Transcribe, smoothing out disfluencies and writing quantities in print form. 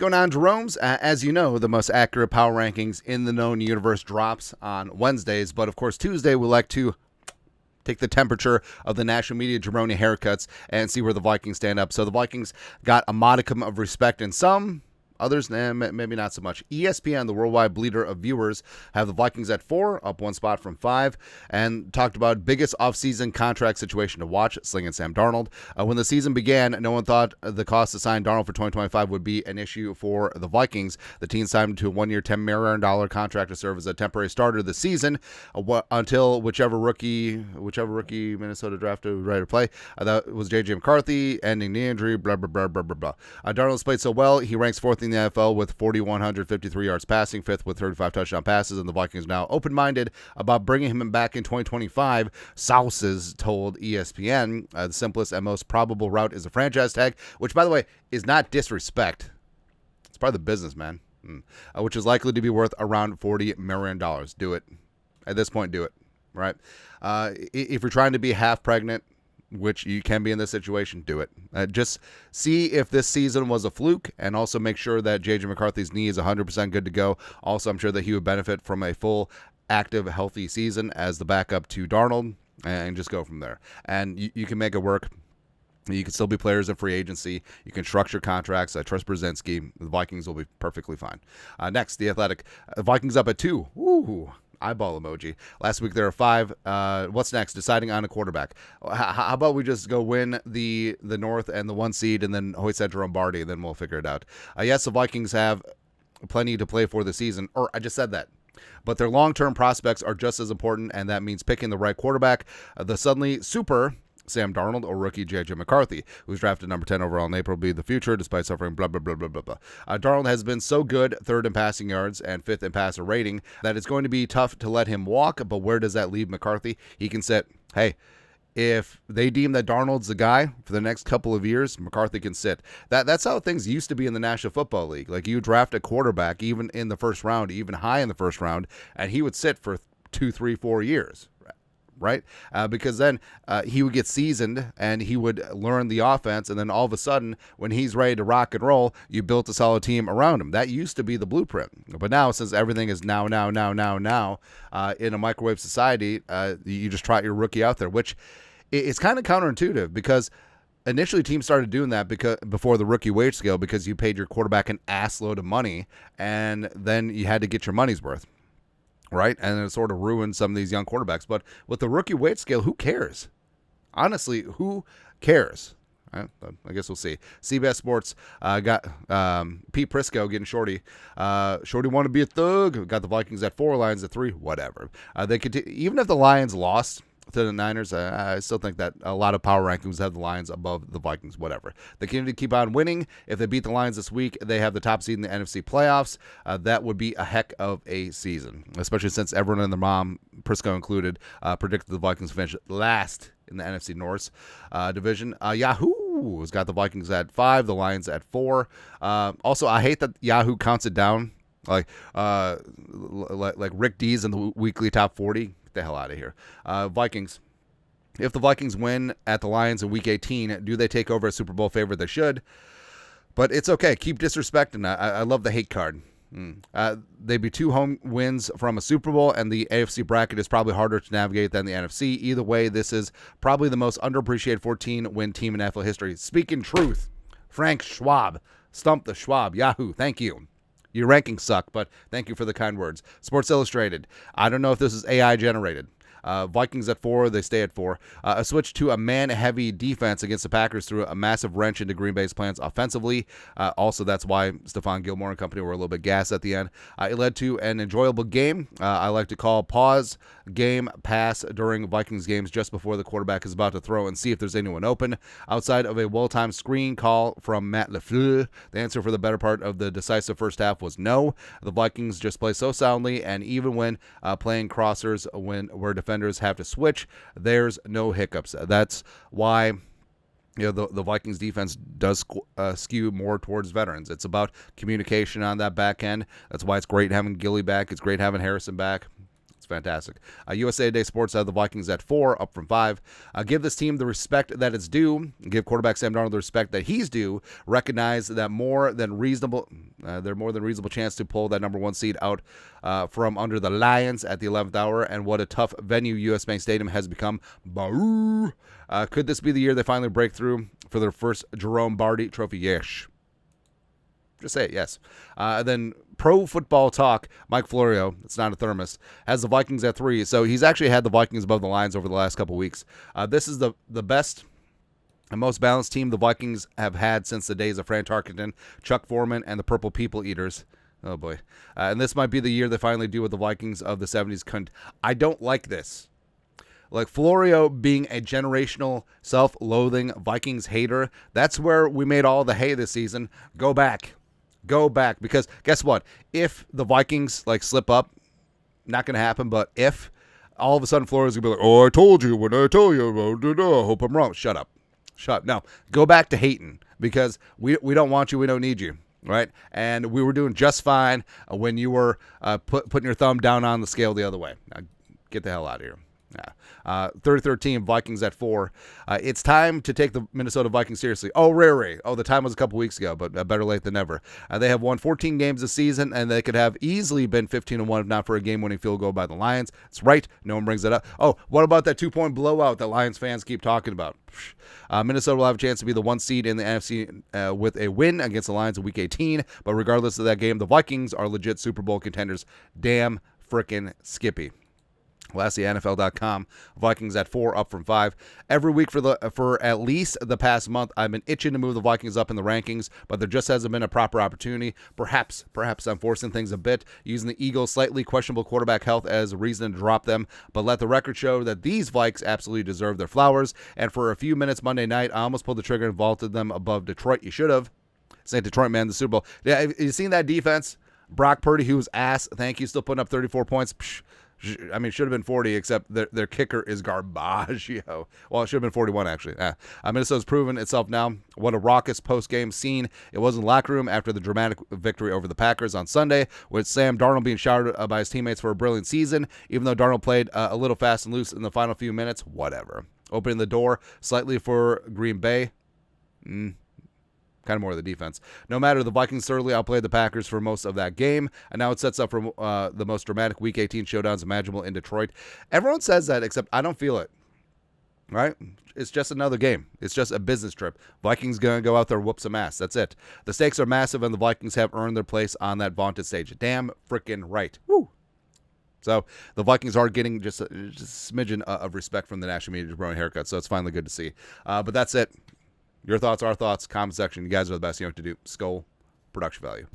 going on, Jerome's? As you know, the most accurate power rankings in the known universe drops on Wednesdays. But, of course, Tuesday we like to take the temperature of the national media Jabroni haircuts and see where the Vikings stand up. So the Vikings got a modicum of respect in some. Others, maybe not so much. ESPN, the worldwide leader of viewers, have the Vikings at 4, up one spot from 5, and talked about biggest offseason contract situation to watch, slinging Sam Darnold. When the season began, no one thought the cost to sign Darnold for 2025 would be an issue for the Vikings. The team signed him to a one-year, $10 million contract to serve as a temporary starter this season until whichever rookie Minnesota drafted was ready to play. That was J.J. McCarthy, ending knee injury, blah, blah, blah, blah, blah, blah. Darnold's played so well, he ranks 4th in the NFL with 4,153 yards passing, 5th with 35 touchdown passes, and the Vikings now open-minded about bringing him back in 2025. Sources told ESPN the simplest and most probable route is a franchise tag, which, by the way, is not disrespect. It's part of the business, man, which is likely to be worth around $40 million. Do it. At this point, do it, right? If you're trying to be half pregnant, which you can be in this situation, do it. Just see if this season was a fluke, and also make sure that J.J. McCarthy's knee is 100% good to go. Also, I'm sure that he would benefit from a full, active, healthy season as the backup to Darnold, and just go from there. And you can make it work. You can still be players in free agency. You can structure contracts. I trust Brzezinski. The Vikings will be perfectly fine. Next, The Athletic. Vikings up at 2. Ooh. Eyeball emoji. Last week there were 5. What's next? Deciding on a quarterback. How about we just go win the North and the 1 seed, and then hoist that Jerome Barty, and then we'll figure it out. Yes, the Vikings have plenty to play for the season. Or I just said that. But their long-term prospects are just as important, and that means picking the right quarterback. The suddenly super Sam Darnold or rookie J.J. McCarthy, who's drafted number 10 overall in April, will be the future despite suffering blah, blah, blah, blah, blah, blah. Darnold has been so good, 3rd in passing yards and 5th in passer rating, that it's going to be tough to let him walk, but where does that leave McCarthy? He can sit. Hey, if they deem that Darnold's the guy for the next couple of years, McCarthy can sit. That's how things used to be in the National Football League. Like, you draft a quarterback even in the first round, even high in the first round, and he would sit for 2, 3, 4 years. Right? Because then he would get seasoned and he would learn the offense. And then all of a sudden, when he's ready to rock and roll, you built a solid team around him. That used to be the blueprint. But now, since everything is now, in a microwave society, you just trot your rookie out there, which is kind of counterintuitive, because initially teams started doing that before the rookie wage scale, because you paid your quarterback an ass load of money and then you had to get your money's worth. Right? And it sort of ruined some of these young quarterbacks. But with the rookie weight scale, who cares? Honestly, who cares? I guess we'll see. CBS Sports got Pete Prisco getting Shorty. Shorty wanted to be a thug. Got the Vikings at 4, Lions at 3. Whatever. They could even if the Lions lost to the Niners, I still think that a lot of power rankings have the Lions above the Vikings. Whatever. They continue to keep on winning. If they beat the Lions this week, they have the top seed in the NFC playoffs. That would be a heck of a season, especially since everyone and their mom, Prisco included, predicted the Vikings finish last in the NFC North division. Yahoo has got the Vikings at 5, the Lions at 4. Also, I hate that Yahoo counts it down like Rick D's in the weekly top 40. Get the hell out of here. Vikings. If the Vikings win at the Lions in Week 18, do they take over a Super Bowl favorite? They should. But it's okay. Keep disrespecting that. I love the hate card. They'd be 2 home wins from a Super Bowl, and the AFC bracket is probably harder to navigate than the NFC. Either way, this is probably the most underappreciated 14-win team in NFL history. Speaking truth, Frank Schwab. Stump the Schwab. Yahoo. Thank you. Your rankings suck, but thank you for the kind words. Sports Illustrated. I don't know if this is AI generated. Vikings at 4, they stay at 4. A switch to a man-heavy defense against the Packers threw a massive wrench into Green Bay's plans offensively. Also, that's why Stephon Gilmore and company were a little bit gassed at the end. It led to an enjoyable game. I like to call pause game pass during Vikings games just before the quarterback is about to throw and see if there's anyone open. Outside of a well-timed screen call from Matt LaFleur, the answer for the better part of the decisive first half was no. The Vikings just play so soundly, and even when playing crossers where defenders have to switch, there's no hiccups. That's why the Vikings defense does skew more towards veterans. It's about communication on that back end. That's why it's great having Gilly back. It's great having Harrison back. fantastic. USA Today Sports had the Vikings at 4, up from 5. Give this team the respect that it's due. Give quarterback Sam Darnold the respect that he's due. Recognize that they're more than reasonable chance to pull that number 1 seed out from under the Lions at the 11th hour. And what a tough venue US Bank Stadium has become. Boo! Could this be the year they finally break through for their first Jerome Bardi Trophy? Yes. Just say it, yes. Then Pro Football Talk, Mike Florio, it's not a thermos, has the Vikings at 3. So he's actually had the Vikings above the Lions over the last couple weeks. This is the best and most balanced team the Vikings have had since the days of Fran Tarkenton, Chuck Foreman, and the Purple People Eaters. Oh, boy. And this might be the year they finally do what the Vikings of the 70s. I don't like this. Like Florio being a generational, self-loathing Vikings hater, that's where we made all the hay this season. Go back. Because guess what? If the Vikings slip up, not going to happen, but if all of a sudden Florio's going to be like, oh, I told you when I tell you, hope I'm wrong. Shut up. No, go back to hating because we don't want you. We don't need you. Right? And we were doing just fine when you were putting your thumb down on the scale the other way. Now, get the hell out of here. 33rd team, Vikings at 4. It's time to take the Minnesota Vikings seriously. Oh, Ray. Oh, the time was a couple weeks ago, but better late than never. They have won 14 games this season, and they could have easily been 15-1 if not for a game-winning field goal by the Lions. That's right. No one brings that up. Oh, what about that 2-point blowout that Lions fans keep talking about? Minnesota will have a chance to be the 1 seed in the NFC with a win against the Lions in Week 18, but regardless of that game, the Vikings are legit Super Bowl contenders. Damn frickin' Skippy. Lastly, NFL.com, Vikings at 4, up from 5. Every week for at least the past month, I've been itching to move the Vikings up in the rankings, but there just hasn't been a proper opportunity. Perhaps I'm forcing things a bit, using the Eagles' slightly questionable quarterback health as a reason to drop them, but let the record show that these Vikes absolutely deserve their flowers, and for a few minutes Monday night, I almost pulled the trigger and vaulted them above Detroit. You should have. St. Detroit, man, the Super Bowl. Yeah, you seen that defense? Brock Purdy, who was ass, thank you, still putting up 34 points. I mean, should have been 40, except their kicker is garbage. Well, it should have been 41, actually. Minnesota's proven itself now. What a raucous post-game scene it was in the locker room after the dramatic victory over the Packers on Sunday, with Sam Darnold being shouted by his teammates for a brilliant season, even though Darnold played a little fast and loose in the final few minutes. Whatever. Opening the door slightly for Green Bay. Kind of more of the defense. No matter, the Vikings thoroughly outplayed the Packers for most of that game, and now it sets up for the most dramatic Week 18 showdowns imaginable in Detroit. Everyone says that, except I don't feel it. Right? It's just another game. It's just a business trip. Vikings going to go out there and whoop some ass. That's it. The stakes are massive, and the Vikings have earned their place on that vaunted stage. Damn freaking right. Woo! So the Vikings are getting just a smidgen of respect from the national media, Jabroni haircut, so it's finally good to see. But that's it. Your thoughts, our thoughts, comment section. You guys are the best. You know what to do. Skull, production value.